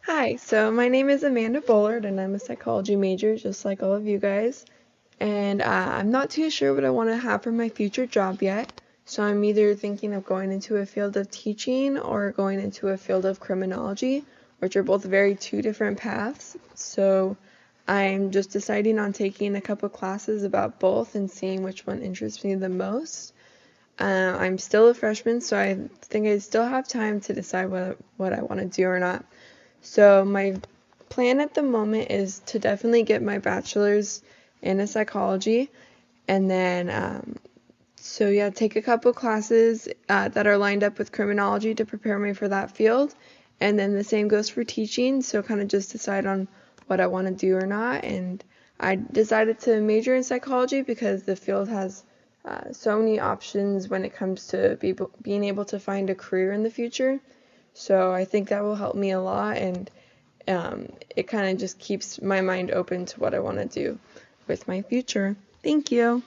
Hi, so my name is Amanda Bullard, and I'm a psychology major, just like all of you guys. And I'm not too sure what I want to have for my future job yet. So I'm either thinking of going into a field of teaching or going into a field of criminology, which are both very two different paths. So I'm just deciding on taking a couple classes about both and seeing which one interests me the most. I'm still a freshman, so I think I still have time to decide what I want to do or not. So my plan at the moment is to definitely get my bachelor's in a psychology, and then take a couple classes that are lined up with criminology to prepare me for that field, and then the same goes for teaching. So kind of just decide on what I want to do or not, and I decided to major in psychology because the field has so many options when it comes to being able to find a career in the future. So I think that will help me a lot, and it kind of just keeps my mind open to what I want to do with my future. Thank you.